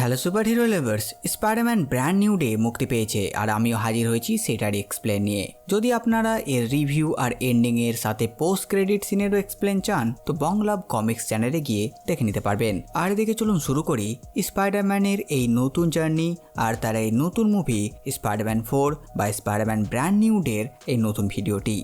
Hello super hero lovers, Spiderman brand new day মুক্তি পেয়েছে আর আমিও হাজির হয়েছি সেটার এক্সপ্লেন নিয়ে। যদি আপনারা এর রিভিউ আর এন্ডিং এর সাথে পোস্ট ক্রেডিট সিনেরও এক্সপ্লেন চান তো বংলাভ কমিক্স চ্যানেলে গিয়ে দেখে নিতে পারবেন। আর এদিকে চলুন শুরু করি স্পাইডারম্যানের এই নতুন জার্নি আর তার এই নতুন মুভি স্পাইডারম্যান 4 বা স্পাইডারম্যান ব্র্যান্ড নিউ ডের এই নতুন ভিডিওটি।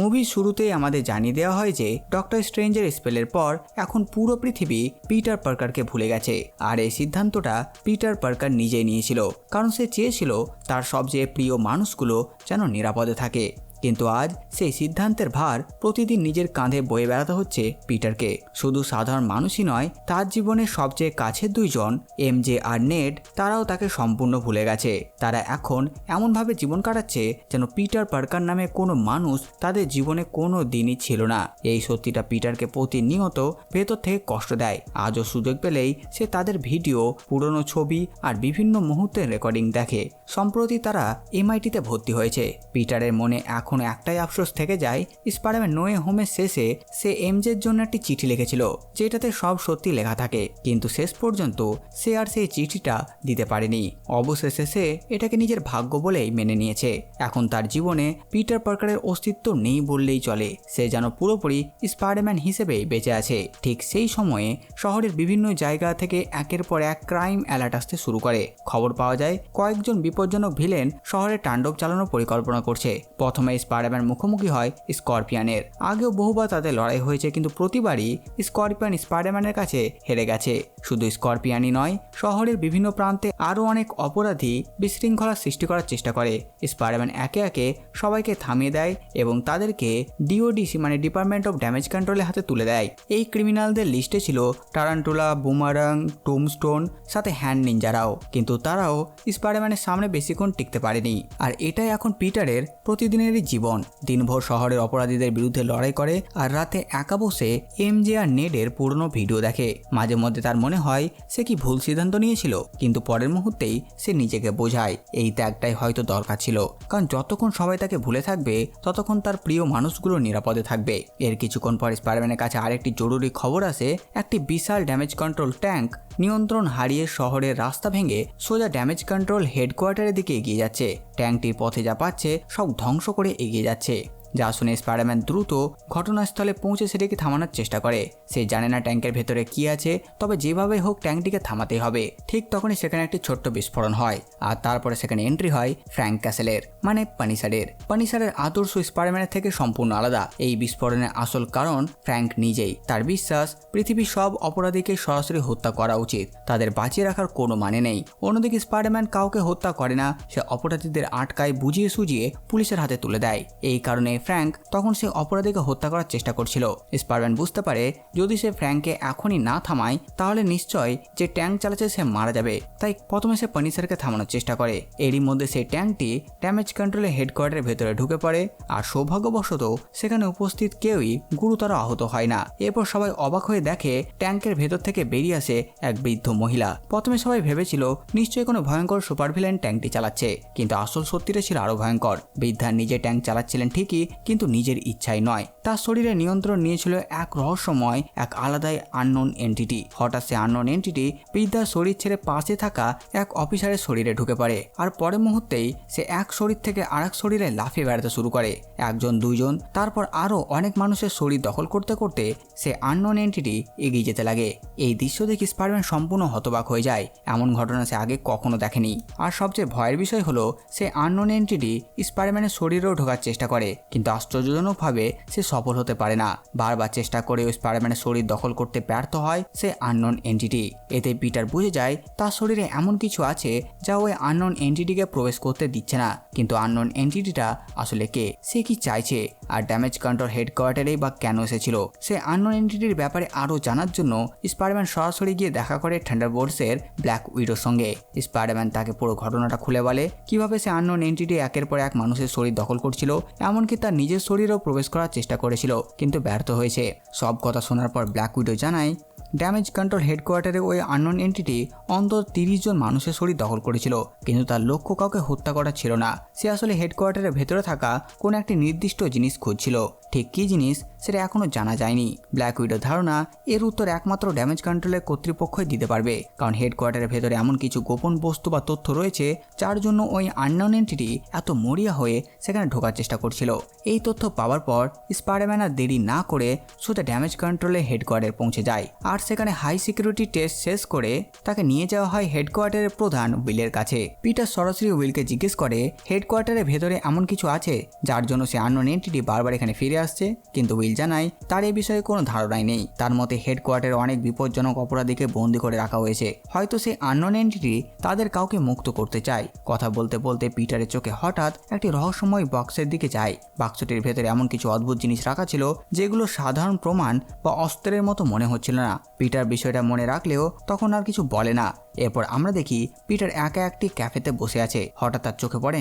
মুভির শুরুতেই আমাদের জানিয়ে দেওয়া হয় যে ডক্টর স্ট্রেঞ্জের স্পেলের পর এখন পুরো পৃথিবী পিটার পার্কারকে ভুলে গেছে। আর এই সিদ্ধান্তটা পিটার পার্কার নিজেই নিয়েছিল, কারণ সে চেয়েছিল তার সবচেয়ে প্রিয় মানুষগুলো যেন নিরাপদে থাকে। কিন্তু আজ সেই সিদ্ধান্তের ভার প্রতিদিন নিজের কাঁধে বয়ে বেড়াতে হচ্ছে পিটারকে। শুধু সাধারণ মানুষই নয়, তার জীবনের সবচেয়ে কাছের দুইজন এমজে আর নেড, তারাও তাকে সম্পূর্ণ ভুলে গেছে। তারা এখন এমনভাবে জীবন কাটাচ্ছে যেন পিটার পার্কার নামে কোনো মানুষ তাদের জীবনে কোনো দিনই ছিল না। এই সত্যিটা পিটারকে প্রতিনিয়ত ভেতর থেকে কষ্ট দেয়। আজও সুযোগ পেলেই সে তাদের ভিডিও, পুরনো ছবি আর বিভিন্ন মুহূর্তের রেকর্ডিং দেখে। সম্প্রতি তারা এমআইটিতে ভর্তি হয়েছে। পিটারের মনে এখন একটাই আফসোস থেকে যায়, স্পাইডারম্যান নো ওয়ে হোমের শেষে সে এমজের জন্য একটি চিঠি লিখেছিল যেটাতে সব সত্যি লেখা থাকে, কিন্তু শেষ পর্যন্ত সে আর সেই চিঠিটা দিতে পারেনি। অবশেষে সে এটাকে নিজের ভাগ্য বলেই মেনে নিয়েছে। এখন তার জীবনে পিটার পার্কারের অস্তিত্ব নেই বললেই চলে। সে যেন পুরোপুরি স্পাইডারম্যান হিসেবেই বেঁচে আছে। ঠিক সেই সময়ে শহরের বিভিন্ন জায়গা থেকে একের পর এক ক্রাইম অ্যালার্ট আসতে শুরু করে। খবর পাওয়া যায় কয়েকজন বিপজ্জনক ভিলেন শহরে তাণ্ডব চালানোর পরিকল্পনা করছে। প্রথমে স্পাইডারম্যান মুখোমুখি হয় স্করপিয়নের। আগেও বহুবার তাদের লড়াই হয়েছে, কিন্তু প্রতিবারই স্করপিয়ন স্পাইডারম্যানের কাছে হেরে গেছে। শুধু স্করপিয়নই নয়, শহরের বিভিন্ন প্রান্তে আরও অনেক অপরাধী বিশৃঙ্খলার সৃষ্টি করার চেষ্টা করে। স্পাইডারম্যান একে একে সবাইকে থামিয়ে দেয় এবং তাদেরকে ডিওডিসি মানে ডিপার্টমেন্ট অফ ড্যামেজ কন্ট্রোলের হাতে তুলে দেয়। এই ক্রিমিনালদের লিস্টে ছিল টারান্টুলা, বুমারাং, টুমস্টোন, সাথে হ্যান্ড নিনজারাও, কিন্তু তারাও স্পাইডারম্যানের সামনে বেশিক্ষণ টিকতে পারেনি। আর এটাই এখন পিটারের প্রতিদিনেরই জীবন। দিনভর শহরের অপরাধীদের বিরুদ্ধে লড়াই করে আর রাতে একা বসে এমজে আর নেডের পুরনো ভিডিও দেখে। মাঝে মধ্যে তার মনে হয় সে কি ভুল সিদ্ধান্ত নিয়েছিল, কিন্তু পরের মুহূর্তেই সে নিজেকে বোঝায় এই ত্যাগটাই হয়তো দরকার ছিল। কারণ যতক্ষণ সবাই তাকে ভুলে থাকবে ততক্ষণ তার প্রিয় মানুষগুলো নিরাপদে থাকবে। এর কিছুক্ষণ পর স্পাইডারম্যানের কাছে আরেকটি জরুরি খবর আসে। একটি বিশাল ড্যামেজ কন্ট্রোল ট্যাঙ্ক নিয়ন্ত্রণ হারিয়ে শহরের রাস্তা ভেঙে সোজা ড্যামেজ কন্ট্রোল হেডকোয়ার্টারের দিকে এগিয়ে যাচ্ছে। ট্যাঙ্কটির পথে যা পাচ্ছে সব ধ্বংস করে এগিয়ে যাচ্ছে। যা শুনে স্পাইডারম্যান দ্রুত ঘটনাস্থলে পৌঁছে সেটিকে থামানোর চেষ্টা করে। সে জানে না ট্যাঙ্কের ভেতরে কি আছে, তবে যেভাবে হোক ট্যাঙ্কটিকে থামাতেই হবে। ঠিক তখনই সেখানে একটি ছোট্ট বিস্ফোরণ হয় আর তারপরে সেখানে এন্ট্রি হয় ফ্র্যাঙ্ক ক্যাসেলের মানে পানিশারের। পানিশারের আদর্শ স্পাইডারম্যানের থেকে সম্পূর্ণ আলাদা। এই বিস্ফোরণের আসল কারণ ফ্র্যাঙ্ক নিজেই। তার বিশ্বাস পৃথিবীর সব অপরাধীকে সরাসরি হত্যা করা উচিত, তাদের বাঁচিয়ে রাখার কোনো মানে নেই। অন্যদিকে স্পাইডারম্যান কাউকে হত্যা করে না, সে অপরাধীদের আটকায়, বুঝিয়ে সুঝিয়ে পুলিশের হাতে তুলে দেয়। এই কারণে ফ্র্যাঙ্ক তখন সে অপরাধীকে হত্যা করার চেষ্টা করছিল। স্পাইডারম্যান বুঝতে পারে যদি সে ফ্র্যাঙ্ককে এখনই না থামায় তাহলে নিশ্চয় যে ট্যাঙ্ক চালাচ্ছে সে মারা যাবে। তাই প্রথমে সে পানিশারকে থামানোর চেষ্টা করে। এরই মধ্যে সেই ট্যাঙ্কটি ড্যামেজ কন্ট্রোলের হেডকোয়ার্টারের ভেতরে ঢুকে পড়ে আর সৌভাগ্যবশত সেখানে উপস্থিত কেউই গুরুতর আহত হয় না। এরপর সবাই অবাক হয়ে দেখে ট্যাঙ্কের ভেতর থেকে বেরিয়ে আসে এক বৃদ্ধ মহিলা। প্রথমে সবাই ভেবেছিল নিশ্চয়ই কোনো ভয়ঙ্কর সুপার ভিলেন ট্যাঙ্কটি চালাচ্ছে, কিন্তু আসল সত্যিটা ছিল আরো ভয়ঙ্কর। বৃদ্ধা নিজে ট্যাঙ্ক চালাচ্ছিলেন ঠিকই, কিন্তু নিজের ইচ্ছাই নয়। তার শরীরে নিয়ন্ত্রণ নিয়েছিল এক রহস্যময়, এক আলাদাই আননোন এন্টিটি। হঠাৎ সে আননোন এন্টিটি বৃদ্ধার শরীর ছেড়ে পাশে থাকা এক অফিসারের শরীরে ঢুকে পড়ে আর পরের মুহূর্তেই সে এক শরীর থেকে আরেক শরীরে লাফিয়ে বেড়াতে শুরু করে। একজন, দুইজন, তারপর আরো অনেক মানুষের শরীর দখল করতে করতে সে আননোন এন্টিটি এগিয়ে যেতে লাগে। এই দৃশ্য দেখে স্পাইডারম্যান সম্পূর্ণ হতবাক হয়ে যায়। এমন ঘটনা সে আগে কখনো দেখেনি। আর সবচেয়ে ভয়ের বিষয় হলো সে আননোন এন্টিটি স্পাইডারম্যানের শরীরেও ঢোকার চেষ্টা করে, কিন্তু আশ্চর্যজনকভাবে সে সফল হতে পারে না। বারবার চেষ্টা করে স্পাইডারম্যানের শরীর দখল করতে ব্যর্থ হয় সে আননোন এন্টিটি। এতে পিটার বুঝে যায় তার শরীরে এমন কিছু আছে যা ওই আননোন এন্টিটিকে প্রবেশ করতে দিচ্ছে না। কিন্তু আননোন এন্টিটিটা আসলে কে, সে কি চাইছে, আর ড্যামেজ কন্ট্রোল হেডকোয়ার্টারেই বা কেন এসেছিল? সে আননোন এন্টিটির ব্যাপারে আরও জানার জন্য স্পাইডারম্যান সরাসরি গিয়ে দেখা করে থান্ডারবোল্টসের ব্ল্যাক উইডোর সঙ্গে। স্পাইডারম্যান তাকে পুরো ঘটনাটা খুলে বলে, কিভাবে সে আননোন এন্টিটি একের পর এক মানুষের শরীর দখল করছিল, এমনকি তার নিজের শরীরেও প্রবেশ করার চেষ্টা করেছিল কিন্তু ব্যর্থ হয়েছে। সব কথা শোনার পর ব্ল্যাক উইডো জানায় ড্যামেজ কন্ট্রোল হেডকোয়ার্টারে ওই আননোন এন্টিটি অন্তত 30 জন মানুষের শরীর দখল করেছিল, কিন্তু তার লক্ষ্য কাউকে হত্যা করা ছিল না। সে আসলে হেডকোয়ার্টারের ভেতরে থাকা কোন একটি নির্দিষ্ট জিনিস খুঁজছিল। ঠিক কী জিনিস সেটা এখনও জানা যায়নি। ব্ল্যাক উইডোর ধারণা এর উত্তর একমাত্র ড্যামেজ কন্ট্রোলের কর্তৃপক্ষই দিতে পারবে, কারণ হেডকোয়ার্টারের ভেতরে এমন কিছু গোপন বস্তু বা তথ্য রয়েছে যার জন্য ওই আননোন এন্টিটি এত মরিয়া হয়ে সেখানে ঢোকার চেষ্টা করছিল। এই তথ্য পাওয়ার পর স্পাইডারম্যান আর দেরি না করে সোজা ড্যামেজ কন্ট্রোলের হেডকোয়ার্টারে পৌঁছে যায়, আর সেখানে হাই সিকিউরিটি টেস্ট শেষ করে তাকে নিয়ে যাওয়া হয় হেডকোয়ার্টারের প্রধান উইলের কাছে। পিটার সরাসরি উইলকে জিজ্ঞেস করে হেডকোয়ার্টারের ভেতরে এমন কিছু আছে যার জন্য সে আননোন এন্টিটি বারবার এখানে ফিরে আসছে, কিন্তু উইল জানায় তার এই বিষয়ে কোনো ধারণাই নেই। তার মতে হেডকোয়ার্টারে অনেক বিপজ্জনক অপরাধীকে বন্দী করে রাখা হয়েছে, হয়তো সে আননোন এন্টিটি তাদের কাউকে মুক্ত করতে চায়। কথা বলতে বলতে পিটারের চোখে হঠাৎ একটি রহস্যময় বক্সের দিকে যায়। বাক্সটির ভেতরে এমন কিছু অদ্ভুত জিনিস রাখা ছিল যেগুলো সাধারণ প্রমাণ বা অস্ত্রের মতো মনে হচ্ছিল না। পিটার বিষয়টা মনে রাখলেও তখন আর কিছু বলে না। এরপর আমরা দেখি পিটার একা একটি ক্যাফেতে বসে আছে। হঠাৎ তার চোখে পড়ে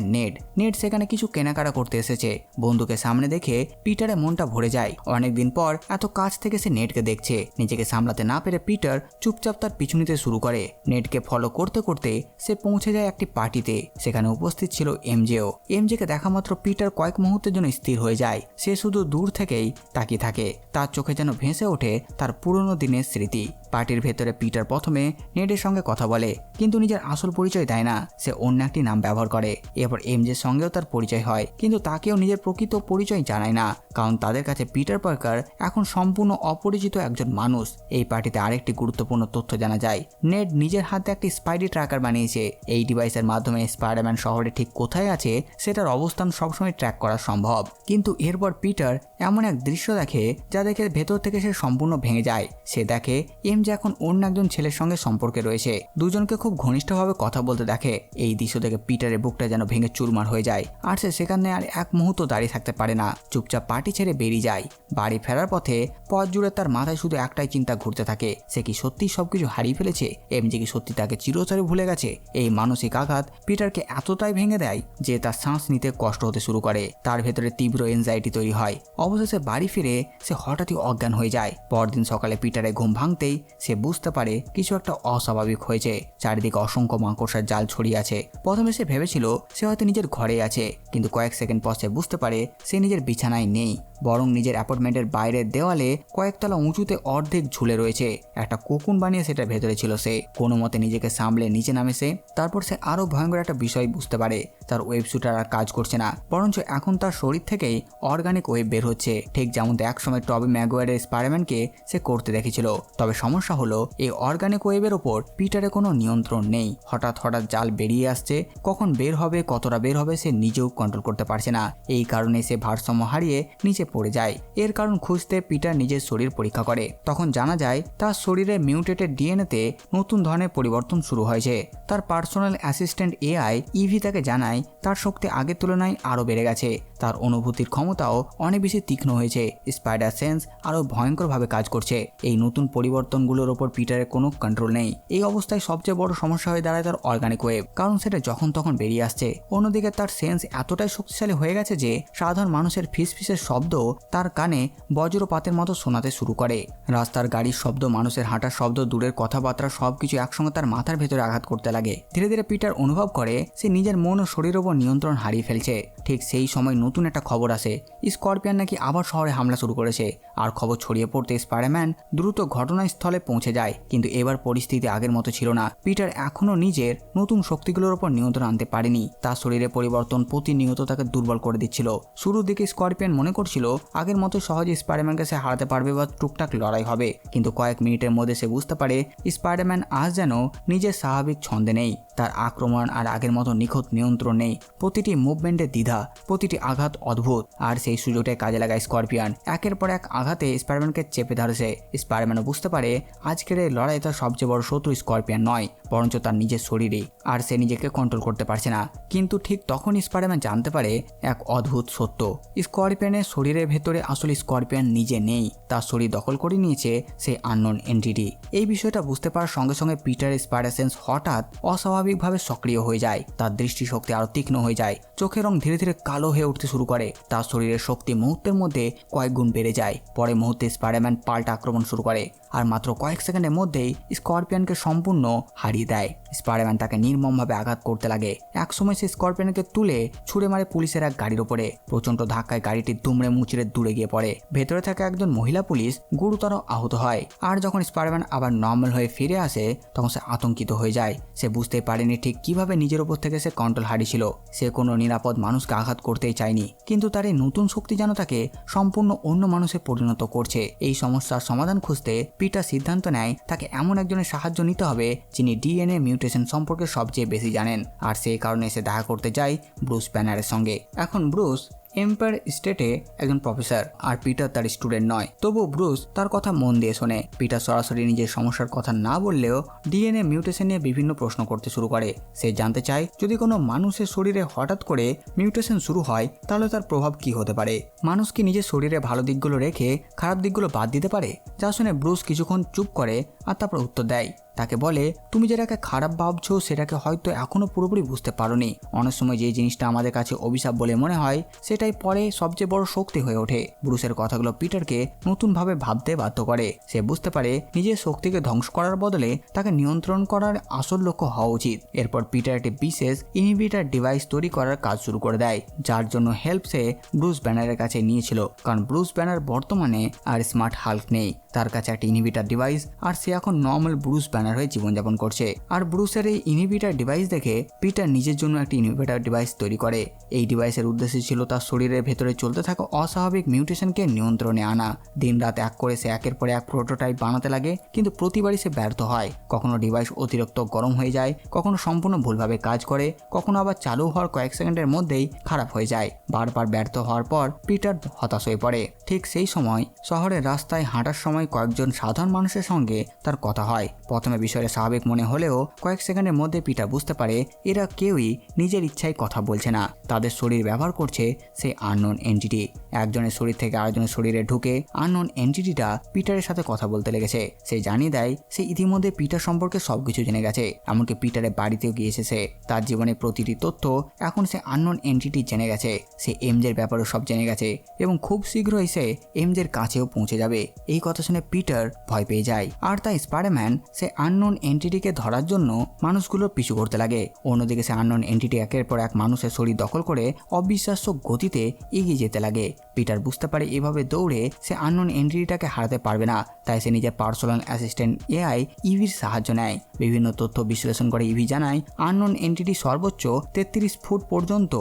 নেড সেখানে কিছু কেনাকাটা করতে এসেছে। বন্ধুকে সামনে দেখে পিটারের মনটা ভরে যায়। অনেকদিন পর এত কাছ থেকে সে নেডকে দেখছে। নিজেকে সামলাতে না পেরে পিটার চুপচাপ তার পিছু নিতে শুরু করে। নেডকে ফলো করতে করতে সে পৌঁছে যায় একটি পার্টিতে। সেখানে উপস্থিত ছিল এমজেও। এমজেকে দেখা মাত্র পিটার কয়েক মুহূর্তের জন্য স্থির হয়ে যায়। সে শুধু দূর থেকেই তাকিয়ে থাকে। তার চোখে যেন ভেসে ওঠে তার পুরনো দিনের স্মৃতি। পার্টির ভেতরে পিটার প্রথমে নেডের সঙ্গে কথা বলে, কিন্তু নিজের আসল পরিচয় দেয় না। সে অন্য একটি নাম ব্যবহার করে। এরপর এমজের সঙ্গেও তার পরিচয় হয়, কিন্তু তাকেও নিজের প্রকৃত পরিচয় জানায় না, কারণ তাদের কাছে পিটার পার্কার এখন সম্পূর্ণ অপরিচিত একজন মানুষ। এই পার্টিতে আরেকটি গুরুত্বপূর্ণ তথ্য জানা যায়। নেড নিজের হাতে একটি স্পাইডি ট্র্যাকার বানিয়েছে। এই ডিভাইসের মাধ্যমে স্পাইডারম্যান শহরে ঠিক কোথায় আছে সেটার অবস্থান সবসময় ট্র্যাক করা সম্ভব। কিন্তু এরপর পিটার এমন এক দৃশ্য দেখে যা দেখে ভেতর থেকে সে সম্পূর্ণ ভেঙে যায়। সে দেখে এমজে এখন অন্য একজন ছেলের সঙ্গে সম্পর্কে রয়েছে। দুজনকে খুব ঘনিষ্ঠভাবে কথা বলতে দেখে। এই দৃশ্য দেখে পিটারের বুকটা যেন ভেঙে চুরমার হয়ে যায়, আর সে সেখানে আর এক মুহূর্ত দাঁড়িয়ে থাকতে পারে না। চুপচাপ পার্টি ছেড়ে বেরিয়ে যায়। বাড়ি ফেরার পথে পথ জুড়ে তার মাথায় শুধু একটাই চিন্তা ঘুরতে থাকে, সে কি সত্যি সবকিছু হারিয়ে ফেলেছে? এমজে কি সত্যি তাকে চিরতরে ভুলে গেছে? এই মানসিক আঘাত পিটারকে এতটাই ভেঙে দেয় যে তার শ্বাস নিতে কষ্ট হতে শুরু করে। তার ভেতরে তীব্র এনজাইটি তৈরি হয়। অবশেষে বাড়ি ফিরে সে হঠাৎই অজ্ঞান হয়ে যায়। পরদিন সকালে পিটারের ঘুম ভাঙতেই সে বুঝতে পারে কিছু একটা অস্বাভাবিক হয়েছে। চারিদিকে অসংখ্য মাকড়সার জাল ছড়িয়ে আছে। প্রথমে সে ভেবেছিল সে হয়তো নিজের ঘরে আছে, কিন্তু কয়েক সেকেন্ড পর সে বুঝতে পারে সে নিজের বিছানায় নেই, বরং নিজের অ্যাপার্টমেন্টের বাইরের দেওয়ালে কয়েকতলা উঁচুতে অর্ধেক ঝুলে রয়েছে। একটা কোকুন বানিয়ে সেটার ভেতরে ছিল সে। কোনো মতে নিজেকে সামলে নিচে নামে সে। তারপর সে আরো ভয়ঙ্কর একটা বিষয় বুঝতে পারে, তার ওয়েব শুটার আর কাজ করছে না, বরঞ্চ এখন তার শরীর থেকেই অর্গানিক ওয়েব বের হচ্ছে, ঠিক যেমন একসময় টবি ম্যাগুয়ারের স্পাইডারম্যানকে সে করতে দেখেছিল। তবে সমস্যা হলো এই অর্গানিক ওয়েবের ওপর পিটারের কোনো নিয়ন্ত্রণ নেই। হঠাৎ জাল বেরিয়ে আসছে, কখন বের হবে, কতটা বের হবে সে নিজেও কন্ট্রোল করতে পারছে না। এই কারণে সে ভারসাম্য হারিয়ে নিচে পড়ে যায়। এর কারণ খুঁজতে পিটার নিজের শরীর পরীক্ষা করে। তখন জানা যায় তার শরীরে মিউটেটেড ডিএনএতে নতুন ধরনের পরিবর্তন শুরু হয়েছে। তার পার্সোনাল অ্যাসিস্ট্যান্ট এআই ইভি তাকে জানায় তার শক্তি আগের তুলনায় আরও বেড়ে গেছে। তার অনুভূতির ক্ষমতাও অনেক বেশি তীক্ষ্ণ হয়েছে। স্পাইডার সেন্স আরও ভয়ঙ্করভাবে কাজ করছে। এই নতুন পরিবর্তনগুলোর ওপর পিটারের কোনো কন্ট্রোল নেই। এই অবস্থায় সবচেয়ে বড় সমস্যা হয়ে দাঁড়ায় তার অর্গানিক ওয়েব, কারণ সেটা যখন তখন বেরিয়ে আসছে। অন্যদিকে তার সেন্স এতটাই শক্তিশালী হয়ে গেছে যে সাধারণ মানুষের ফিসফিসের শব্দ তার কানে বজ্রপাতের মতো শোনাতে শুরু করে। রাস্তার গাড়ির শব্দ, মানুষের হাঁটার শব্দ, দূরের কথাবার্তা সবকিছু একসঙ্গে তার মাথার ভেতরে আঘাত করতে লাগে। ধীরে ধীরে পিটার অনুভব করে সে নিজের মন ও শরীরের ওপর নিয়ন্ত্রণ হারিয়ে ফেলছে। ঠিক সেই সময় নতুন একটা খবর আসে, স্করপিয়ন নাকি আবার শহরে হামলা শুরু করেছে। আর খবর ছড়িয়ে পড়তে স্পাইডারম্যান দ্রুত ঘটনাস্থলে পৌঁছে যায়। কিন্তু এবার পরিস্থিতি আগের মতো ছিল না। পিটার এখনো নিজের নতুন শক্তিগুলোর উপর নিয়ন্ত্রণ আনতে পারেনি। তার শরীরে পরিবর্তন প্রতিনিয়ত তাকে দুর্বল করে দিচ্ছিল। শুরুর দিকে স্করপিয়ন মনে করছিল আগের মতো সহজে স্পাইডারম্যানকে সে হারাতে পারবে বা টুকটাক লড়াই হবে, কিন্তু কয়েক মিনিটের মধ্যে সে বুঝতে পারে স্পাইডারম্যান আজ যেন নিজের স্বাভাবিক ছন্দে নেই। তার আক্রমণ আর আগের মতো নিখুঁত নিয়ন্ত্রণ নেই। প্রতিটি মুভমেন্টে দ্বিধা, প্রতিটি আঘাত অদ্ভুত। আর সেই সুযোগটাই কাজে লাগায় স্করপিয়ন। একের পর এক আঘাতে স্পাইডারম্যানকে চেপে ধরেছে। স্পাইডারম্যানও বুঝতে পারে আজকের এই লড়াই তার সবচেয়ে বড় শত্রু স্করপিয়ন নয়, বরঞ্চ তার নিজের শরীরে। আর সে নিজেকে কন্ট্রোল করতে পারছে না। কিন্তু ঠিক তখন স্পাইডারম্যান জানতে পারে এক অদ্ভুত সত্য, স্করপিয়নের শরীরের ভেতরে আসলে স্করপিয়ন নিজে নেই। তার শরীর দখল করে নিয়েছে সেই আননোন এন্টিটি। এই বিষয়টা বুঝতে পারার সঙ্গে সঙ্গে পিটার স্পাইডার সেন্স হঠাৎ অস্বাভাবিকভাবে সক্রিয় হয়ে যায়। তার দৃষ্টিশক্তি আরো তীক্ষ্ণ হয়ে যায়। চোখের রং ধীরে ধীরে কালো হয়ে উঠতে শুরু করে। তার শরীরের শক্তি মুহূর্তের মধ্যে কয়েক গুণ বেড়ে যায়। পরে মুহূর্তে স্পাইডারম্যান পাল্টা আক্রমণ শুরু করে। আর মাত্র কয়েক সেকেন্ডের মধ্যেই স্করপিয়নকে সম্পূর্ণ হারিয়ে দেয়। স্পাইডারম্যান তাকে নির্মমভাবে আঘাত করতে লাগে। একসময় সে স্করপিয়নকে তুলে ছুড়ে মারে পুলিশের এক গাড়ির ওপরে। প্রচন্ড ধাক্কায় গাড়িটি দুমড়ে মুচড়ে দূরে গিয়ে পড়ে। ভেতরে থাকা একজন মহিলা পুলিশ গুরুতর আহত হয়। আর যখন স্পাইডারম্যান আবার নর্মাল হয়ে ফিরে আসে তখন সে আতঙ্কিত হয়ে যায়। সে বুঝতে পারেনি ঠিক কিভাবে নিজের উপর থেকে সে কন্ট্রোল হারিয়েছিল। সে কোনো নিরাপদ মানুষকে আঘাত করতেই চায়নি, কিন্তু তার এই নতুন শক্তি যেন তাকে সম্পূর্ণ অন্য মানুষে পরিণত করছে। এই সমস্যার সমাধান খুঁজতে পিটার সিদ্ধান্ত নেয় তাকে এমন একজনের সাহায্য নিতে হবে যিনি ডিএনএ মিউটেশন সম্পর্কে সবচেয়ে বেশি জানেন। আর সেই কারণে সে দেখা করতে যায় ব্রুস ব্যানারের সঙ্গে। এখন ব্রুস এম্পায়ার স্টেটে একজন প্রফেসর, আর পিটার তার স্টুডেন্ট নয়। তবু ব্রুস তার কথা মন দিয়ে শোনে। পিটার সরাসরি নিজের সমস্যার কথা না বললেও ডিএনএ মিউটেশন নিয়ে বিভিন্ন প্রশ্ন করতে শুরু করে। সে জানতে চায় যদি কোনো মানুষের শরীরে হঠাৎ করে মিউটেশন শুরু হয় তাহলে তার প্রভাব কি হতে পারে। মানুষ কি নিজের শরীরে ভালো দিকগুলো রেখে খারাপ দিকগুলো বাদ দিতে পারে? যা শুনে ব্রুস কিছুক্ষণ চুপ করে আর তারপর উত্তর দেয়। তাকে বলে, তুমি যেটাকে খারাপ ভাবছো সেটাকে হয়তো এখনো পুরোপুরি বুঝতে পারোনি। অনেক সময় যে জিনিসটা আমাদের কাছে অভিশাপ বলে মনে হয় সেটাই পরে সবচেয়ে বড় শক্তি হয়ে ওঠে। ব্রুসের কথাগুলো পিটারকে নতুনভাবে ভাবতে বাধ্য করে। সে বুঝতে পারে নিজের শক্তিকে ধ্বংস করার বদলে তাকে নিয়ন্ত্রণ করার আসল লক্ষ্য হওয়া উচিত। এরপর পিটার একটি বিশেষ ইনহিবিটর ডিভাইস তৈরি করার কাজ শুরু করে দেয়, যার জন্য হেল্প সে ব্রুস ব্যানারের কাছে নিয়েছিল। কারণ ব্রুস ব্যানার বর্তমানে আর স্মার্ট হাল্ক নেই, তার কাছে একটি ইনহিবিটর ডিভাইস, আর সে এখন নর্মাল ব্রুস ব্যানার হয়ে জীবনযাপন করছে। আর ব্রুসের এই ইনহিবিটর ডিভাইস দেখে পিটার নিজের জন্য একটি ইনহিবিটর ডিভাইস তৈরি করে। এই ডিভাইসের উদ্দেশ্য ছিল তার শরীরের ভেতরে চলতে থাকা অস্বাভাবিক মিউটেশনকে নিয়ন্ত্রণে আনা। দিন রাত এক করে সে একের পর এক প্রোটোটাইপ বানাতে লাগে, কিন্তু প্রতিবারই সে ব্যর্থ হয়। কখনো ডিভাইস অতিরিক্ত গরম হয়ে যায়, কখনো সম্পূর্ণ ভুলভাবে কাজ করে, কখনো আবার চালু হওয়ার কয়েক সেকেন্ডের মধ্যেই খারাপ হয়ে যায়। বারবার ব্যর্থ হওয়ার পর পিটার হতাশ হয়ে পড়ে। ঠিক সেই সময় শহরের রাস্তায় হাঁটার সময় কয়েকজন সাধারণ মানুষের সঙ্গে তার কথা হয়। প্রথমে বিষয়টা স্বাভাবিক মনে হলেও কয়েক সেকেন্ডের মধ্যে পিটার বুঝতে পারে এরা কেউই নিজের ইচ্ছায় কথা বলছে না, তাদের শরীর ব্যবহার করছে সেই আননোন এন্টিটি। একজনের শরীর থেকে আরেকজনের শরীরে ঢুকে আননোন এন্টিটিটা পিটারের সাথে কথা বলতে লেগেছে। সে জানিয়ে দেয় সে ইতিমধ্যে পিটার সম্পর্কে সবকিছু জেনে গেছে, এমনকি পিটারের বাড়িতেও গিয়ে এসেছে। তার জীবনের প্রতিটি তথ্য এখন সে আননোন এন্টিটি জেনে গেছে। সে এমজের ব্যাপারেও সব জেনে গেছে এবং খুব শীঘ্রই সে এমজের কাছেও পৌঁছে যাবে। এই কথা শুনে পিটার ভয় পেয়ে যায়, আর তাই স্পাইডারম্যান সে আননোন এন্টিটিকে ধরার জন্য মানুষগুলোর পিছু করতে লাগে। অন্যদিকে সে আননোন এন্টিটি একের পর এক মানুষের শরীর দখল করে অবিশ্বাস্য গতিতে এগিয়ে যেতে লাগে। পিটার বুঝতে পারে এভাবে দৌড়ে সে আননোন এন্টিটিটাকে হারাতে পারবে না, তাই সে নিজের পার্সোনাল অ্যাসিস্ট্যান্ট এআই ইভির সাহায্য নেয়। বিভিন্ন তথ্য বিশ্লেষণ করে ইভি জানায় আননোন এন্টিটি সর্বোচ্চ 33 ফুট পর্যন্ত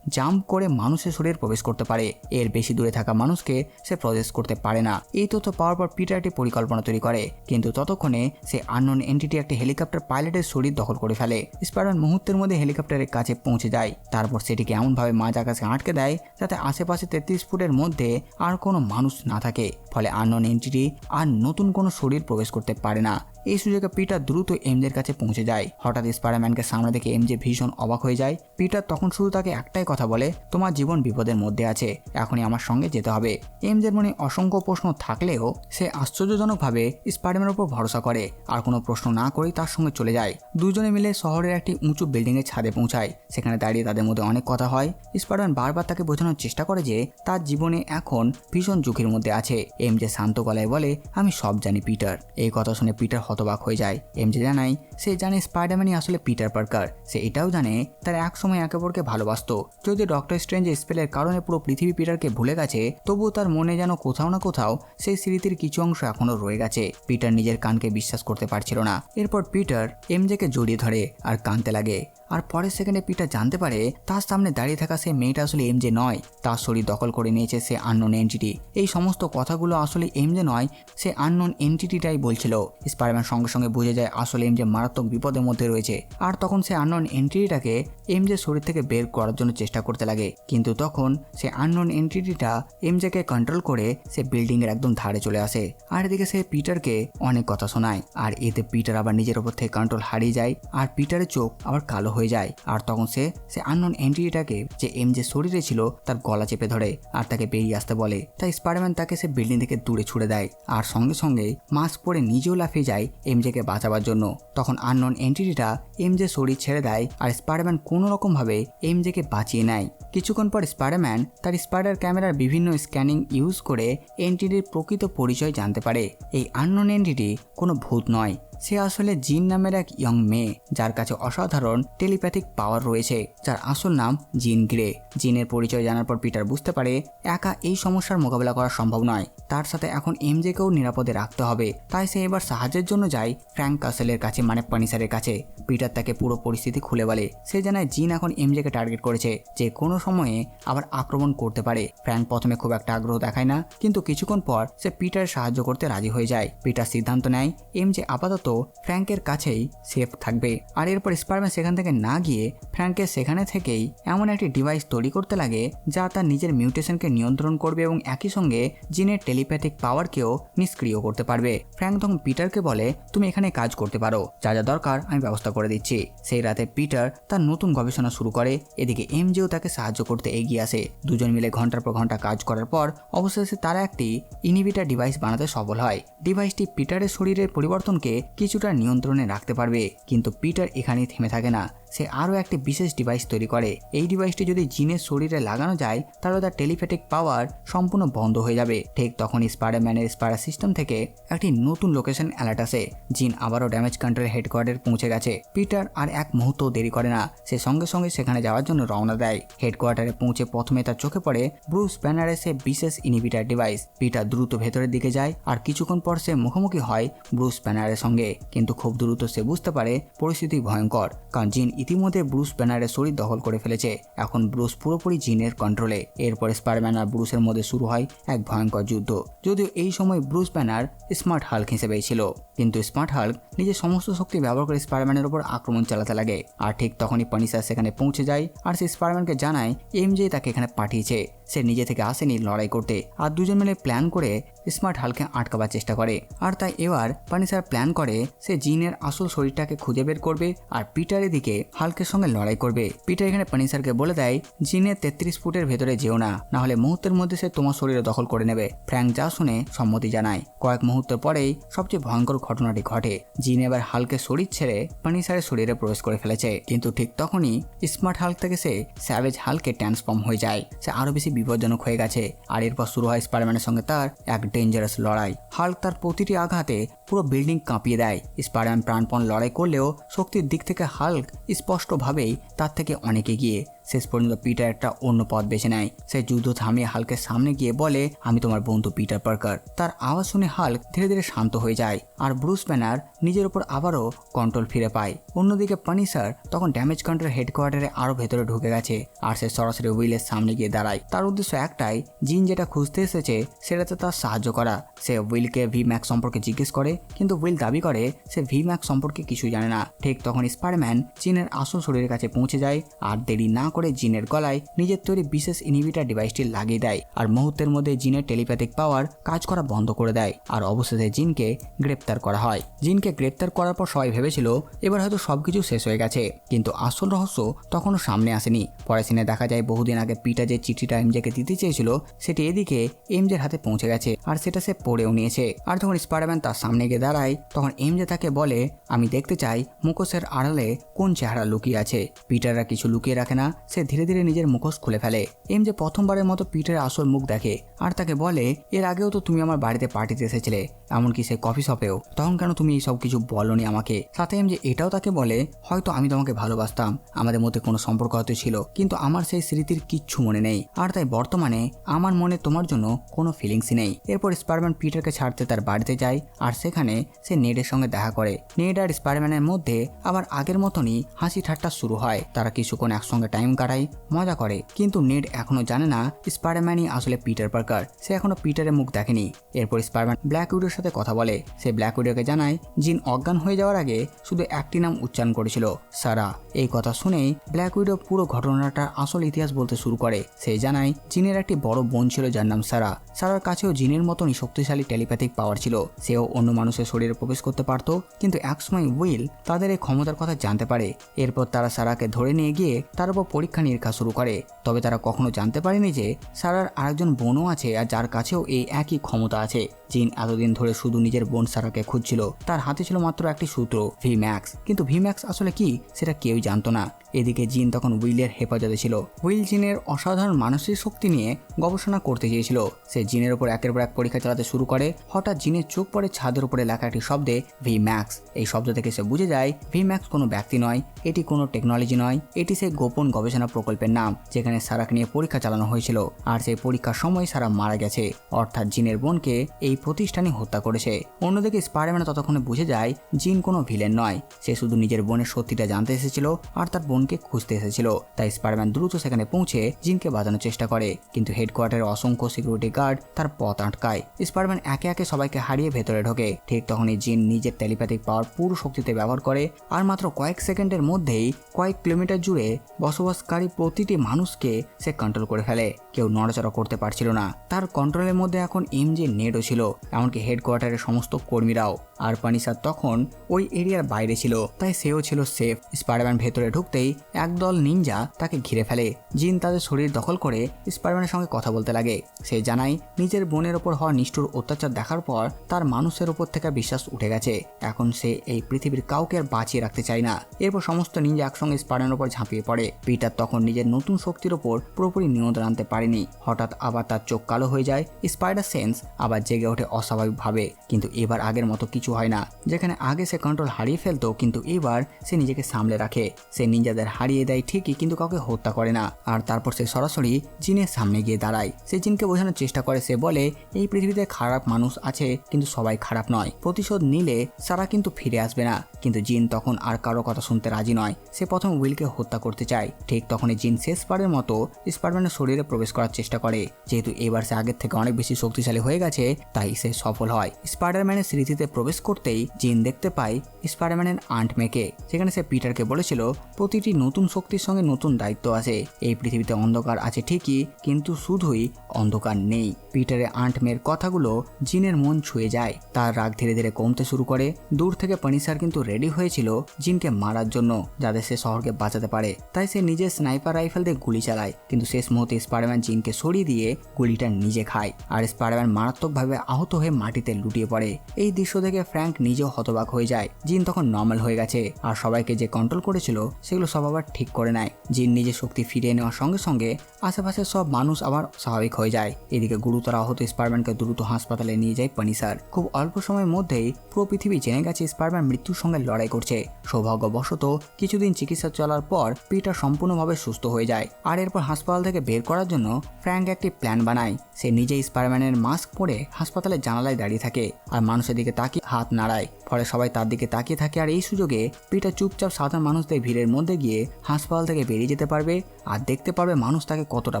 জাম্প করে মানুষের শরীরে প্রবেশ করতে পারে। এর বেশি দূরে থাকা মানুষকে সে প্রসেস করতে পারে না। এই তথ্য পাওয়ার পর পিটার একটি পরিকল্পনা তৈরি করে, কিন্তু ততক্ষণে সে আননোন এন্টিটি একটি হেলিকপ্টার পাইলটের শরীর দখল করে ফেলে। স্পাইডারম্যান মুহূর্তের মধ্যে হেলিকপ্টারের কাছে পৌঁছে যায়। তারপর সেটিকে এমনভাবে মাঝ আকাশে আটকে দেয় যাতে আশেপাশে 33 ফুটের মধ্যে আর কোনো মানুষ না থাকে। ফলে আননোন এন্টিটি আর নতুন কোনো শরীর প্রবেশ করতে পারে না। এই সুযোগে পিটার দ্রুত এমজের কাছে পৌঁছে যায়। হঠাৎ স্পাইডারম্যানকে সামনে দেখে এমজে ভীষণ অবাক হয়ে যায়। পিটার তখন শুধু তাকে একটাই কথা বলে, তোমার জীবন বিপদের মধ্যে আছে, এখনই আমার সঙ্গে যেতে হবে। এমজের মনে অসংখ্য প্রশ্ন থাকলেও সে আশ্চর্যজনকভাবে স্পাইডারম্যানের উপর ভরসা করে আর কোনো প্রশ্ন না করেই তার সঙ্গে চলে যায়। দুজনে মিলে শহরের একটি উঁচু বিল্ডিং এর ছাদে পৌঁছায়। সেখানে দাঁড়িয়ে তাদের মধ্যে অনেক কথা হয়। স্পাইডারম্যান বারবার তাকে বোঝানোর চেষ্টা করে যে তার জীবনে এখন ভীষণ ঝুঁকির মধ্যে আছে। এমজে শান্ত গলায় বলে, আমি সব জানি পিটার। এই কথা শুনে পিটার হতবাক হয়ে যায়। এমজে জানায় সে জানে স্পাইডারম্যানই আসলে পিটার পার্কার। সে এটাও জানে তার এক সময় একে অপরকে ভালোবাসতো। যদি ডক্টর স্ট্রেঞ্জের স্পেলের কারণে পুরো পৃথিবী পিটারকে ভুলে গেছে, তবুও তার মনে যেন কোথাও না কোথাও সেই স্মৃতির কিছু অংশ এখনো রয়ে গেছে। পিটার নিজের কানকে বিশ্বাস করতে পারছিল না। এরপর পিটার এমজেকে জড়িয়ে ধরে আর কাঁদতে লাগে। আর পরের সেকেন্ডে পিটার জানতে পারে তার সামনে দাঁড়িয়ে থাকা সে মেয়েটা আসলে এমজে নয়, তার শরীর দখল করে নিয়েছে সে আননোন এন্টিটি। এই সমস্ত কথাগুলো আসলে এমজে নয়, সে আননোন এন্টিটিটাই বলছিল। স্পাইডারম্যান সঙ্গে সঙ্গে বুঝে যায় আসলে এমজে মারাত্মক বিপদের মধ্যে রয়েছে। আর তখন সে আননোন এন্টিটিটাকে এমজের শরীর থেকে বের করার জন্য চেষ্টা করতে লাগে, কিন্তু তখন সে আননোন এন্টিটিটা এমজেকে কন্ট্রোল করে সে বিল্ডিং এর একদম ধারে চলে আসে। আর এদিকে সে পিটারকে অনেক কথা শোনায়, আর এতে পিটার আবার নিজের উপর থেকে কন্ট্রোল হারিয়ে যায়, আর পিটারের চোখ আবার কালো হয়ে যায়। আর তখন সে আননোন এন্টিটিটাকে যে এমজে শরীরে ছিল তার গলা চেপে ধরে আর তাকে বেরিয়ে আসতে বলে। তাই স্পাইডারম্যান তাকে সে বিল্ডিং থেকে দূরে ছুড়ে দেয়, আর সঙ্গে সঙ্গে মাস্ক পরে নিজেও লাফিয়ে যায় এমজেকে বাঁচাবার জন্য। তখন আননোন এন্টিটিটা এমজে শরীর ছেড়ে দেয় আর স্পাইডারম্যান কোনো রকম ভাবে এমজেকে বাঁচিয়ে নেয়। কিছুক্ষণ পর স্পাইডারম্যান তার স্পাইডার ক্যামেরার বিভিন্ন স্ক্যানিং ইউজ করে এন্টিটির প্রকৃত পরিচয় জানতে পারে। এই আননোন এন্টিটি কোনো ভূত নয়, সে আসলে জিন নামের এক ইয়ং মেয়ে যার কাছে অসাধারণ টেলিপ্যাথিক পাওয়ার রয়েছে, যার আসল নাম জিন গ্রে। জিনের পরিচয় জানার পর পিটার বুঝতে পারে একা এই সমস্যার মোকাবেলা করা সম্ভব নয়, তার সাথে এখন এমজেকেও নিরাপদে রাখতে হবে। তাই সে এবার সাহায্যের জন্য যায় ফ্র্যাঙ্ক কাসেলের কাছে, মানে পানিসারের কাছে। পিটার তাকে পুরো পরিস্থিতি খুলে বলে। সে জানায় জিন এখন এমজেকে টার্গেট করেছে, যে কোনো সময়ে আবার আক্রমণ করতে পারে। ফ্র্যাঙ্ক প্রথমে খুব একটা আগ্রহ দেখায় না, কিন্তু কিছুক্ষণ পর সে পিটারের সাহায্য করতে রাজি হয়ে যায়। পিটার সিদ্ধান্ত নেয় এমজে আপাতত ফ্র্যাঙ্কের কাছেই সেফ থাকবে। আর এরপর স্পাইডারম্যান সেখান থেকে না গিয়ে ফ্র্যাঙ্কের সেখানে থেকেই এমন একটি ডিভাইস তৈরি করতে লাগে যা তার নিজের মিউটেশনকে নিয়ন্ত্রণ করবে এবং একই সঙ্গে জিনের টেলিপ্যাথিক পাওয়ারকেও নিষ্ক্রিয় করতে পারবে। ফ্র্যাঙ্ক তখন পিটারকে বলে, তুমি এখানে কাজ করতে পারো, যা যা দরকার আমি ব্যবস্থা করে দিচ্ছি। সেই রাতে পিটার তার নতুন গবেষণা শুরু করে, এদিকে এমজেও তাকে সাহায্য করতে এগিয়ে আসে। দুজন মিলে ঘন্টার পর ঘন্টা কাজ করার পর অবশেষে তারা একটি ইনহিবিটর ডিভাইস বানাতে সফল হয়। ডিভাইসটি পিটারের শরীরের পরিবর্তনকে কিছুটা নিয়ন্ত্রণে রাখতে পারবে। কিন্তু পিটার এখানেই থেমে থাকে না, সে আরও একটি বিশেষ ডিভাইস তৈরি করে। এই ডিভাইসটি যদি জিনের শরীরে লাগানো যায় তাহলে তার টেলিপ্যাথিক পাওয়ার সম্পূর্ণ বন্ধ হয়ে যাবে। ঠিক তখন স্পাইডারম্যানের স্পাইডার সিস্টেম থেকে একটি নতুন লোকেশন অ্যালার্ট আসে। জিন আবারও ড্যামেজ কন্ট্রোল হেডকোয়ার্টারে পৌঁছে গেছে। পিটার আর এক মুহূর্ত দেরি করে না, সে সঙ্গে সঙ্গে সেখানে যাওয়ার জন্য রওনা দেয়। হেডকোয়ার্টারে পৌঁছে প্রথমে তার চোখে পড়ে ব্রুস ব্যানারের সে বিশেষ ইনহিবিটর ডিভাইস। পিটার দ্রুত ভেতরের দিকে যায় আর কিছুক্ষণ পর সে মুখোমুখি হয় ব্রুস ব্যানারের সঙ্গে। কিন্তু খুব দ্রুত সে বুঝতে পারে পরিস্থিতি ভয়ঙ্কর, কারণ জিন ইতিমধ্যে ব্রুস ব্যানারের শরীর দখল করে ফেলেছে। এখন ব্রুস পুরোপুরি জিনের কন্ট্রোলে। এরপর স্পাইডারম্যান আর ব্রুসের মধ্যে শুরু হয় এক ভয়ঙ্কর যুদ্ধ। যদিও এই সময় ব্রুস ব্যানার স্মার্ট হাল্ক হিসেবেই ছিল, কিন্তু স্মার্ট হাল্ক নিজের সমস্ত শক্তি ব্যবহার করে স্পাইডারম্যানের উপর আক্রমণ চালাতে লাগে। আর ঠিক তখনই পানিসার সেখানে পৌঁছে যায় আর সে স্পাইডারম্যানকে জানায় এমজে তাকে এখানে পাঠিয়েছে, সে নিজে থেকে আসেনি লড়াই করতে। আর দুজন মিলে প্ল্যান করে স্মার্ট হাল্ককে আটকাবার চেষ্টা করে। আর তাই এবার পানিসার প্ল্যান করে সে জিনের আসল শরীরটাকে খুঁজে বের করবে আর পিটার এদিকে হাল্কের সঙ্গে লড়াই করবে। পিটার এখানে পানিসারকে বলে দেয় জিনের 33 ফুটের ভেতরে যেও না, নাহলে মুহূর্তের মধ্যে সে তোমার শরীরে দখল করে নেবে। ফ্র্যাঙ্ক যা শুনে সম্মতি জানায়। কয়েক মুহূর্ত পরেই সবচেয়ে ভয়ঙ্কর ঘটনাটি ঘটে। জিন এবার হাল্কের শরীর ছেড়ে পানিসারের শরীরে প্রবেশ করে ফেলেছে। কিন্তু ঠিক তখনই স্মার্ট হাল্ক থেকে সে স্যাভেজ হাল্কে ট্রান্সফর্ম হয়ে যায়। সে আরো বেশি বিপজ্জনক হয়ে গেছে। আর এরপর শুরু হয় স্পাইডারম্যানের সঙ্গে তার এক ডেঞ্জারাস লড়াই। হাল্ক তার প্রতিটি আঘাতে পুরো বিল্ডিং কাঁপিয়ে দেয়। স্পাইডারম্যান প্রাণপণ লড়াই করলেও শক্তির দিক থেকে হাল্ক স্পষ্টভাবেই তার থেকে অনেক এগিয়ে। শেষ পর্যন্ত পিটার একটা অন্য পথ বেছে নেয়। সে যুদ্ধ থামিয়ে হাল্কের সামনে গিয়ে বলে, আমি তোমার বন্ধু পিটার পার্কার। তার আওয়াজ শুনে হাল্ক ধীরে ধীরে শান্ত হয়ে যায় আর ব্রুস ব্যানার নিজের উপর আবারও কন্ট্রোল ফিরে পায়। অন্যদিকে পানিসার তখন ড্যামেজ কন্ট্রোল হেডকোয়ার্টারে আরো ভেতরে ঢুকে গেছে আর সে সরাসরি উইলের সামনে গিয়ে দাঁড়ায়। তার উদ্দেশ্য একটাই, জিন যেটা খুঁজতে এসেছে সেটাতে তার সাহায্য করা। সে উইলকে ভি ম্যাক্স সম্পর্কে জিজ্ঞেস করে, কিন্তু উইল দাবি করে সে ভি ম্যাক্স সম্পর্কে কিছুই জানে না। ঠিক তখন স্পাইডারম্যান জিনের আসল শরীরের কাছে পৌঁছে যায় আর দেরি না করে জিনের গলায় নিজের তৈরি বিশেষ ইনহিবিটর ডিভাইসটি লাগিয়ে দেয়। আর মুহূর্তের মধ্যে জিনের টেলিপ্যাথিক পাওয়ার কাজ করা বন্ধ করে দেয়। আর অবশেষে জিনকে গ্রেপ্তার করা হয়। জিনকে গ্রেপ্তার করার পর সবাই ভেবেছিল এবার হয়তো সবকিছু শেষ হয়ে গেছে, কিন্তু আসল রহস্য তখনও সামনে আসেনি। পরে সিনে দেখা যায় বহুদিন আগে পিটার যে চিঠিটা এমজেকে দিতে চেয়েছিল সেটি এদিকে এমজের হাতে পৌঁছে গেছে আর সেটা সে পড়েও নিয়েছে। আর যখন স্পাইডারম্যান তার সামনে গিয়ে দাঁড়ায় তখন এমজে তাকে বলে, আমি দেখতে চাই মুখোশের আড়ালে কোন চেহারা লুকিয়ে আছে। পিটাররা কিছু লুকিয়ে রাখে না, সে ধীরে ধীরে নিজের মুখোশ খুলে ফেলে। এমজে প্রথমবারের মতো পিটারের আসল মুখ দেখে আর তাকে বলে, এর আগেও তো তুমি আমার বাড়িতে পার্টিতে এসেছিলে, এমনকি সে কফি শপেও, তখন কেন তুমি এই সব কিছু বলনি আমাকে? সাথে এমজে এটাও তাকে বলে, হয়তো আমি তোমাকে ভালোবাসতাম, আমাদের মধ্যে কোনো সম্পর্ক হয়তো ছিল, কিন্তু আমার সেই স্মৃতির কিচ্ছু মনে নেই। আর তাই বর্তমানে আমার মনে তোমার জন্য কোনো ফিলিংসই নেই। এরপর স্পাইডারম্যান পিটারকে ছাড়তে তার বাড়িতে যায় আর সেখানে সে নেডের সঙ্গে দেখা করে। নেড আর স্পাইডারম্যানের মধ্যে আবার আগের মতনই হাসি ঠাট্টা শুরু হয়। তারা কিছুক্ষণ একসঙ্গে টাইম কাটায়, মজা করে। কিন্তু নেড এখনো জানে না স্পাইডারম্যানই আসলে পিটার পার্কার। সে এখনো পিটারের মুখ দেখেনি। এরপর স্পাইডারম্যান ব্ল্যাক উইডোর সাথে কথা বলে। সে ব্ল্যাক উইডোকে জানায় জিন অজ্ঞান হয়ে যাওয়ার আগে শুধু একটি নাম উচ্চারণ করেছিল, সারা। এই কথা শুনেই ব্ল্যাক উইডো পুরো ঘটনাটার আসল ইতিহাস বলতে শুরু করে। সে জানায় জিনের একটি বড় বোন ছিল যার নাম সারা। সারার কাছেও জিনের মতনই শক্তিশালী টেলিপ্যাথিক পাওয়ার ছিল। সেও অন্য মানুষের শরীরে প্রবেশ করতে পারত, কিন্তু একসময় উইল তাদের এই ক্ষমতার কথা জানতে পারে। এরপর তারা সারাকে ধরে নিয়ে গিয়ে তার উপর পরীক্ষা নিরীক্ষা শুরু করে। তবে তারা কখনো জানতে পারেনি যে সারার আরেকজন বোনও আছে আর যার কাছেও এই একই ক্ষমতা আছে। জিন এতদিন ধরে শুধু নিজের বোন সারাকে খুঁজছিল। তার হাতে ছিল মাত্র একটি সূত্র, ভিম্যাক্স। কিন্তু ভিম্যাক্স আসলে কি সেটা কেউই জানতো না। এদিকে জিন তখন উইলের হেফাজতে ছিল। উইল জিনের অসাধারণ মানসিক শক্তি নিয়ে গবেষণা করতে চেয়েছিল। সে জিনের উপর একের পর এক পরীক্ষা চালাতে শুরু করে। হঠাৎ জিনের চোখ পড়ে ছাদের উপরে লেখা একটি শব্দে, ভিম্যাক্স। এই শব্দ থেকে সে বুঝে যায় ভিম্যাক্স কোনো ব্যক্তি নয়, এটি কোনো টেকনোলজি নয়, এটি সেই গোপন গবেষণা প্রকল্পের নাম যেখানে সারাকে নিয়ে পরীক্ষা চালানো হয়েছিল। আর সেই পরীক্ষার সময় সারা মারা গেছে, অর্থাৎ জিনের বোনকে এই প্রতিষ্ঠানই হত্যা করেছে। অন্যদিকে স্পাইডারম্যান ততক্ষণে বুঝে যায় জিন কোনো ভিলেন নয়, সে শুধু নিজের বোনের সত্যিটা জানতে এসেছিল আর তার বোনকে খুঁজতে এসেছিল। তাই স্পাইডারম্যান দ্রুত সেখানে পৌঁছে জিনকে বাঁচানোর চেষ্টা করে, কিন্তু হেডকোয়ার্টারে অসংখ্য সিকিউরিটি গার্ড তার পথ আটকায়। স্পাইডারম্যান একে একে সবাইকে হারিয়ে ভেতরে ঢোকে। ঠিক তখনই জিন নিজের টেলিপ্যাথিক পাওয়ার পুরো শক্তিতে ব্যবহার করে আর মাত্র কয়েক সেকেন্ডের মধ্যেই কয়েক কিলোমিটার জুড়ে বসবাসকারী প্রতিটি মানুষকে সে কন্ট্রোল করে ফেলে। কেউ নড়াচড়া করতে পারছিল না। তার কন্ট্রোলের মধ্যে এখন এমজে নেটও ছিল, এমনকি হেডকোয়ার্টারের সমস্ত কর্মীরাও। আর পানিসার তখন ওই এরিয়ার বাইরে ছিল, তাই সেও ছিল সেফ। স্পাইডারম্যান ভেতরে ঢুকতেই একদল নিনজা তাকে ঘিরে ফেলে। জিন তাদের শরীর দখল করে স্পাইডারম্যানের সঙ্গে কথা বলতে লাগে। সে জানায় নিজের বোনের ওপর হওয়া নিষ্ঠুর অত্যাচার দেখার পর তার মানুষের ওপর থেকে বিশ্বাস উঠে গেছে। এখন সে এই পৃথিবীর কাউকে আর বাঁচিয়ে রাখতে চায় না। এরপর সমস্ত নিনজা একসঙ্গে স্পাইডারম্যানের ওপর ঝাঁপিয়ে পড়ে। পিটার তখন নিজের নতুন শক্তির ওপর পুরোপুরি নিয়ন্ত্রণ আনতে পারেনি। হঠাৎ আবার তার চোখ কালো হয়ে যায়। স্পাইডার সেন্স আবার জেগে ওঠে অস্বাভাবিকভাবে, কিন্তু এবার আগের মতো কিছু হয় না। যেখানে আগে সে কন্ট্রোল হারিয়ে ফেলতো, কিন্তু এবার সে নিজেকে সামলে রাখে। সে নিনজাদের হারিয়ে দেয় ঠিকই, কিন্তু কাউকে হত্যা করে না। আর তারপর সে সরাসরি জিনের সামনে গিয়ে দাঁড়ায়। সে জিনকে বোঝানোর চেষ্টা করে। সে বলে এই পৃথিবীতে খারাপ মানুষ আছে, কিন্তু সবাই খারাপ নয়। প্রতিশোধ নিলে সারা কিন্তু ফিরে আসবে না। কিন্তু জিন তখন আর কারো কথা শুনতে রাজি নয়। সে প্রথম উইলকে হত্যা করতে চায়। ঠিক তখনই জিন শেষবারের মতো স্পাইডারম্যানের শরীরে প্রবেশ করার চেষ্টা করে। যেহেতু এবার সে আগের থেকে অনেক বেশি শক্তিশালী হয়ে গেছে, তাই সে সফল হয়। স্পাইডারম্যানের স্মৃতিতে প্রবেশ করতেই জিন দেখতে পায় স্পাইডারম্যানের আন্ট মেকে। সেখানে সে পিটারকে বলেছিল প্রতিটি নতুন শক্তির সঙ্গে নতুন দায়িত্ব আছে। এই পৃথিবীতে অন্ধকার আছে ঠিকই, কিন্তু শুধুই অন্ধকার নেই। পিটারের আন্ট মেয়ের কথাগুলো জিনের মন ছুঁয়ে যায়। তার রাগ ধীরে ধীরে কমতে শুরু করে। দূর থেকে পানিসার কিন্তু রেডি হয়েছিল জিনকে মারার জন্য, যাতে সে শহরকে বাঁচাতে পারে। তাই সে নিজের স্নাইপার রাইফেল দিয়ে গুলি চালায়, কিন্তু শেষ মুহূর্তে স্পাইডারম্যান জিনকে সরিয়ে দিয়ে গুলিটা নিজে খায়। আর স্পাইডারম্যান মারাত্মকভাবে আহত হয়ে মাটিতে লুটিয়ে পড়ে। এই দৃশ্য দেখে ফ্র্যাঙ্ক নিজেও হতবাক হয়ে যায়। জিন তখন নর্মাল হয়ে গেছে, আর সবাইকে যে কন্ট্রোল করেছিল সেগুলো সব আবার ঠিক করে নেয়। জিন নিজের শক্তি ফিরিয়ে নেওয়ার সঙ্গে সঙ্গে আশেপাশের সব মানুষ আবার স্বাভাবিক হয়ে যায়। এদিকে গুরুতর আহত স্পাইডারম্যানকে দ্রুত হাসপাতালে নিয়ে যায় পানিসার। খুব অল্প সময়ের মধ্যেই পুরো পৃথিবী জেনে গেছে স্পাইডারম্যান মৃত্যুর সঙ্গে লড়াই করছে। সৌভাগ্যবশত কিছুদিন চিকিৎসা চলার পর পিটার সম্পূর্ণভাবে সুস্থ হয়ে যায়। আর এরপর হাসপাতাল থেকে বের করার জন্য ফ্র্যাঙ্ক একটি প্ল্যান বানায়। সে নিজেই স্পাইডারম্যানের মাস্ক পরে হাসপাতালের জানালায় দাঁড়িয়ে থাকে আর মানুষের দিকে তাকিয়ে হাত নাড়ায়। ফলে সবাই তার দিকে তাকিয়ে থাকে। আর এই সুযোগে পিটার চুপচাপ সাধারণ মানুষদের ভিড়ের মধ্যে গিয়ে হাসপাতাল থেকে বেরিয়ে যেতে পারবে আর দেখতে পারবে মানুষ তাকে কতটা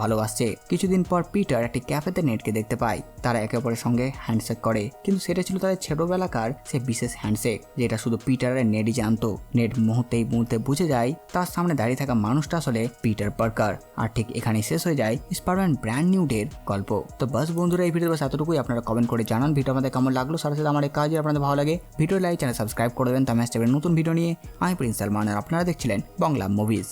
ভালোবাসছে। কিছুদিন পর পিটার একটি ক্যাফেতে নেটকে দেখতে পায়। তারা একে অপরের সঙ্গে হ্যান্ডশেক করে, কিন্তু সেটা ছিল তাদের ছোটবেলাকার সে বিশেষ হ্যান্ডশেক, যেটা শুধু পিটার আর নেটই জানতো। নেট মুহূর্তে বুঝে যায় তার সামনে দাঁড়িয়ে থাকা মানুষটা আসলে পিটার পার্কার। আর ঠিক এখানেই শেষ হয়ে যায় স্পাইডারম্যান ব্র্যান্ড নিউ ডের গল্প। তো বাস বন্ধুরা, এই ভিডিও বাস এতটুকুই। আপনারা কমেন্ট করে জানান ভিডিও আমাদের কেমন লাগলো। সাথে সাথে আমার এই কাজ আপনাদের ভালো লাগে ভিডিও লাইক চ্যানেল সাবস্ক্রাইব করে দেবেন। তো আমি আসছি নতুন ভিডিও নিয়ে। আমি প্রিন্স সালমান আর আপনারা দেখছিলেন বাংলা মুভিজ।